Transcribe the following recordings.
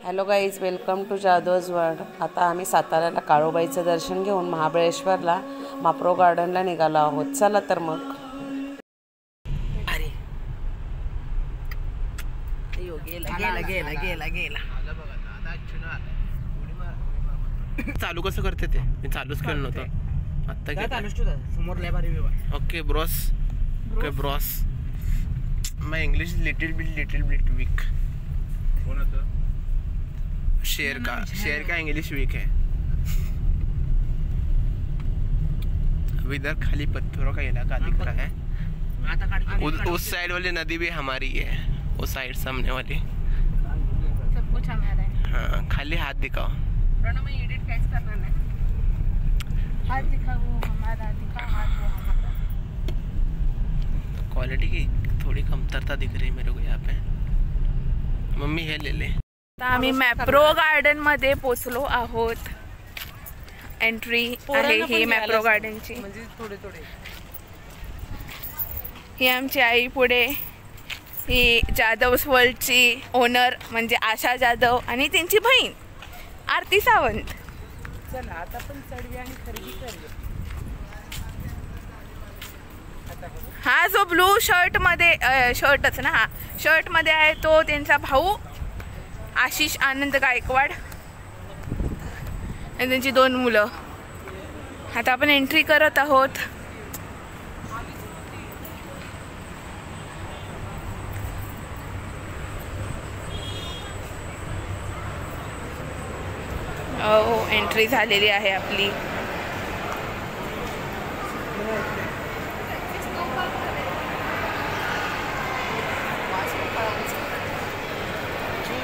Hello guys, welcome to Jadhav's world. आता आम्ही साताऱ्याला काळूबाईचं दर्शन घेऊन महाबळेश्वरला माप्रो गार्डनला निघालो आहोत. चला तर मग. अरे गेला. चालू कसं करते ते? मी चालूच केलं नव्हतं आता. Okay bros. My English little bit weak. शेर का इंग्लिश वीक है. अभी इधर खाली पत्थरों का इलाका दिख रहा है. उस साइड वाली नदी भी हमारी है. उस साइड सामने वाली सब कुछ हमारा है. हाँ, खाली हाथ दिखाओ. में एडिट कैसे करना है? हाथ दिखा, वो हमारा दिखा, हाथ वो हमारा. क्वालिटी की थोड़ी कमतरता दिख रही है मेरे को यहाँ पे. मम्मी हे ले ले. आता आम्ही मॅप्रो गार्डन मध्ये पोचलो आहोत. एंट्री आहे ही मॅप्रो गार्डनची. ही आमची आई, पुढे ही जाधव्स वर्ल्डची ओनर म्हणजे आशा जाधव आणि त्यांची बहीण आरती सावंत. चला आता पण चढवी आणि खरेदी करूया. हा जो ब्लू शर्ट मध्ये शर्टच ना, हा शर्ट मध्ये आहे तो त्यांचा भाऊ आशिष आनंद गायकवाड आणि त्यांची 2 मुलं. आता आपण एंट्री करत आहोत. एंट्री झालेली आहे आपली.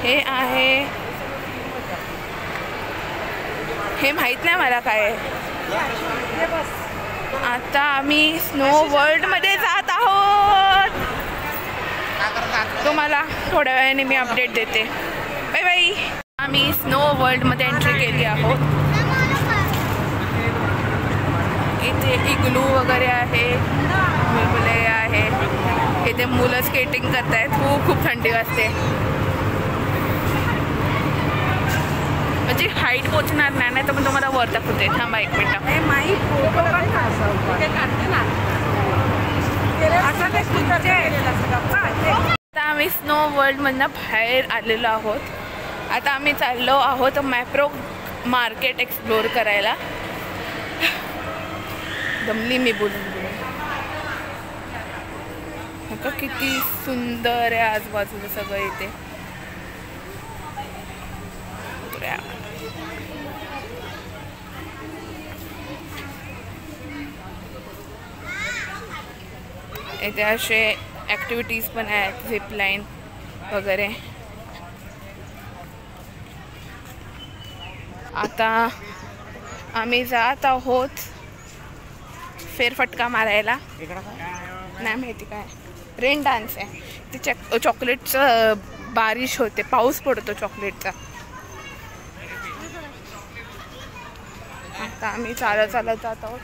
हे आहे, हे माहित नाही मला काय आहे. आता आम्ही स्नो वर्ल्ड मध्ये जात आहोत. तुम्हाला थोड्या वेळाने मी अपडेट देते. Bye bye. आम्ही स्नो वर्ल्ड मध्ये एंट्री केली आहोत. इथे इग्लू वगैरे आहे, बुलबुले आहे. इथे मुलं स्केटिंग करतायत. खूप थंडी वाजते. म्हणजे हाईट पोचणार नाही तर पण तुम्हाला वर दाखवते. थांबा 1 मिनिट. आता आम्ही स्नो वर्ल्ड मधनं बाहेर आलेलो आहोत. आता आम्ही चाललो आहोत मॅप्रो मार्केट एक्सप्लोर करायला. दमली मी बोलून. किती सुंदर आहे आजूबाजूला सगळं. इथे इथे असे ॲक्टिव्हिटीज पण आहेत, झिपलाईन वगैरे. आता आम्ही जात आहोत फेरफटका मारायला. नाही माहिती काय, रेन डान्स आहे. ते चॉकलेटचं बारिश होते, पाऊस पडतो चॉकलेटचा. आता आम्ही चालत जात आहोत.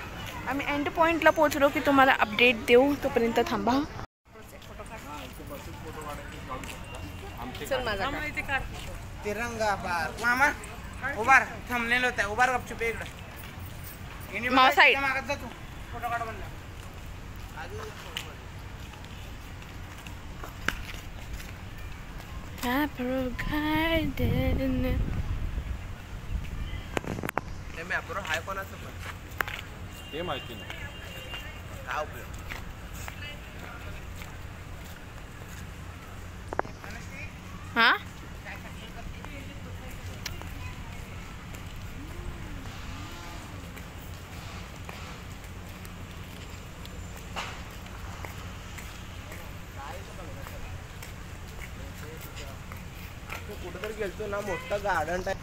आम्ही एंड पॉईंटला पोहोचलो की तुम्हाला अपडेट देऊ. तोपर्यंत थांबा. तिरंगा पार मामा उभार थांबलेलो होता. उभार गपचूप इकडे माव साईड. मागत जा तू. फोटो काढ म्हणला. मॅप्रो गार्डन. हे मॅप्रो हाय कोणाचं पण हे माहिती नाही. काय उपयोग. हा कुठेतरी गेलतो ना, मोठं गार्डन टाईप.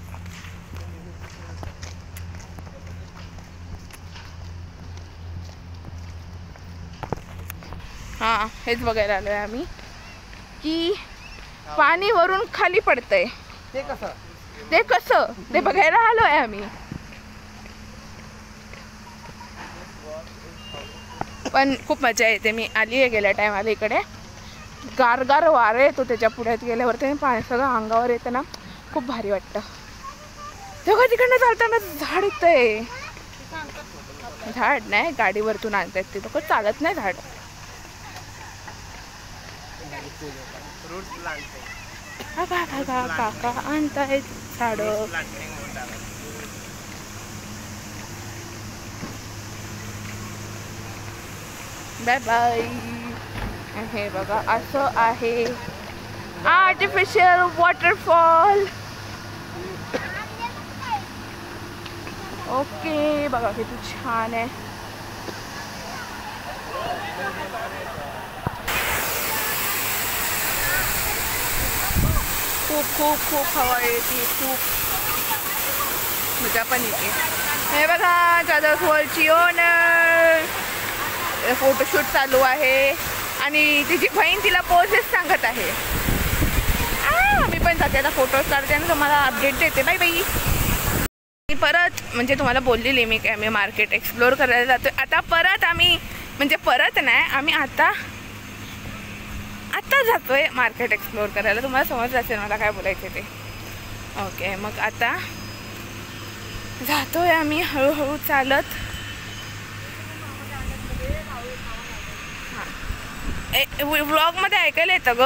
हा हेच बघायला आलोय आम्ही की पाणी वरून खाली पडतंय. ते कसं ते बघायला आलोय आम्ही. पण खूप मजा येते. मी आली आहे गेल्या टायमाला इकडे. गारगार वारे येतो त्याच्या पुढ्यात गेल्यावरती. पाणी सगळं अंगावर येतं ना, खूप भारी वाटतं. तेव्हा तिकडनं चालताना झाड येतंय. झाड नाही, गाडीवरतून आणतायत ते लोक, चालत नाही झाड. काका आणतायत झाड. Bye bye. हे बघा असं आहे आर्टिफिशियल वॉटरफॉल. ओके बघा किती छान आहे. खूप खूप खूप हवा येते, खूप मजा पण येते. हे बघा जाधव वॉलची ओनर फोटोशूट चालू आहे आणि तिची बहीण तिला पोजेस सांगत आहे. मी पण जाते आता फोटोज काढते आणि तुम्हाला अपडेट देते. बाय बाई. मी परत म्हणजे तुम्हाला बोललेली मी काय, मी मार्केट एक्सप्लोअर करायला जातो आता. परत आम्ही म्हणजे परत नाही, आम्ही आता जातोय मार्केट एक्सप्लोअर करायला. तुम्हाला समजलं असेल मला काय बोलायचं ते. ओके मग आता जातोय आम्ही हळूहळू चालत. व्लॉगमध्ये ऐकायला येतं ग.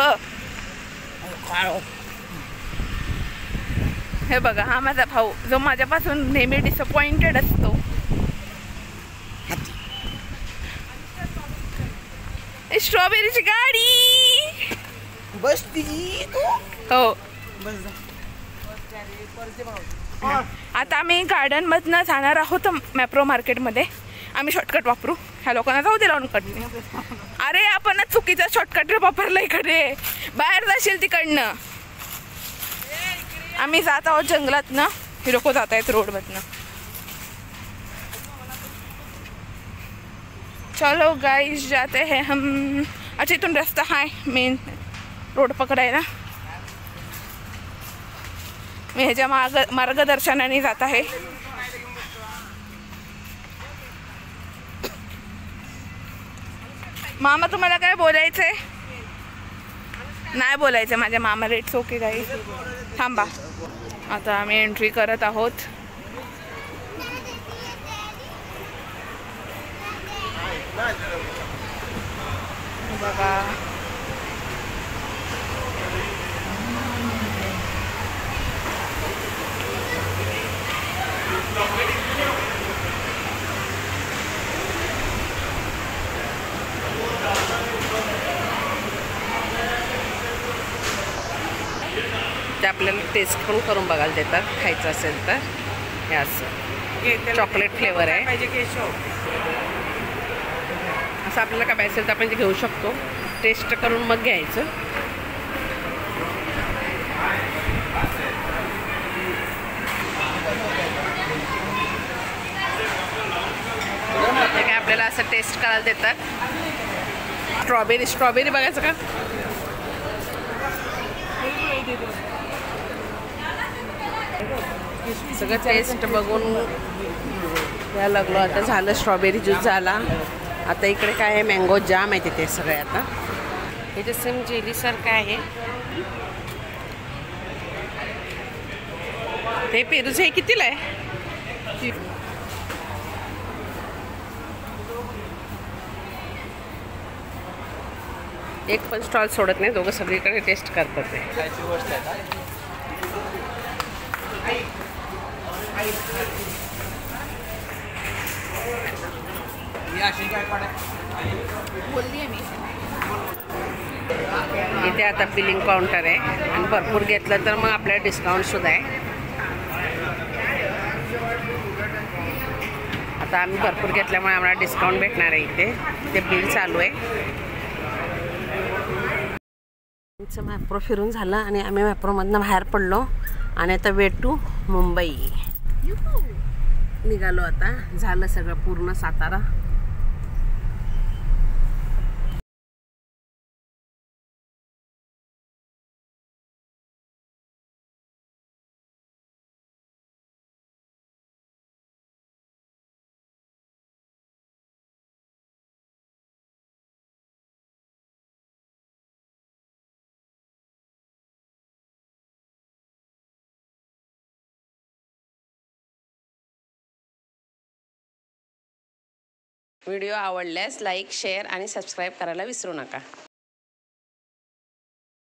हे बघा हा माझा भाऊ जो माझ्यापासून नेहमी डिसअपॉइंटेड असतो. स्ट्रॉबेरीची गाडी बसती हो. बस आता आम्ही गार्डनमधनं जाणार आहोत मॅप्रो मार्केटमध्ये. आम्ही शॉर्टकट वापरू. ह्या लोकांना जाऊ दे लावून कटने. अरे आपण चुकीचा शॉर्टकट वापरला इकडे. बाहेर जाशील तिकडनं. आम्ही जात आहोत जंगलातनं. हे लोक जात आहेत रोडमधनं. चलो गाइस जाते हैं हम. अच्छा इथून रस्ता आहे मेन रोड पकडायला. मी ह्याच्या मार्गदर्शनाने जात आहे. मामा तुम्हाला काय बोलायचंय? नाही बोलायचं माझ्या मामाला. इट्स ओके गाईस. थांबा आता आम्ही एंट्री करत आहोत. बघा ते आपल्याला टेस्ट पण करून बघायला देतात खायचं असेल तर. हे असं चॉकलेट फ्लेवर आहे. असं आपल्याला काय पाहिजे असेल तर आपण ते घेऊ शकतो. टेस्ट करून मग घ्यायचं. ते काय आपल्याला असं टेस्ट करायला देतात. स्ट्रॉबेरी बघायचं का? सगळं टेस्ट बघून यायला लागलो. आता झालं स्ट्रॉबेरी ज्यूस झाला. आता इकडे काय आहे मँगो जाम आहे तिथे सगळे. आता हे जे सेम जेलीसारखं आहे ते पेरूचं. हे कितीला आहे? एक पण स्टॉल सोडत नाही. दोघं सगळीकडे टेस्ट करतात ते. इथे आता बिलिंग काउंटर आहे आणि भरपूर घेतलं तर मग आपल्याला डिस्काउंट सुद्धा आहे. आता आम्ही भरपूर घेतल्यामुळे आम्हाला डिस्काउंट भेटणार आहे. इथे ते बिल चालू आहे. आमचं मॅप्रो फिरून झालं आणि आम्ही मॅप्रोमधनं बाहेर पडलो आणि आता वे टू मुंबई निघालो. आता झालं सगळं पूर्ण सातारा. व्हिडिओ आवडल्यास लाईक शेअर आणि सबस्क्राईब करायला विसरू नका.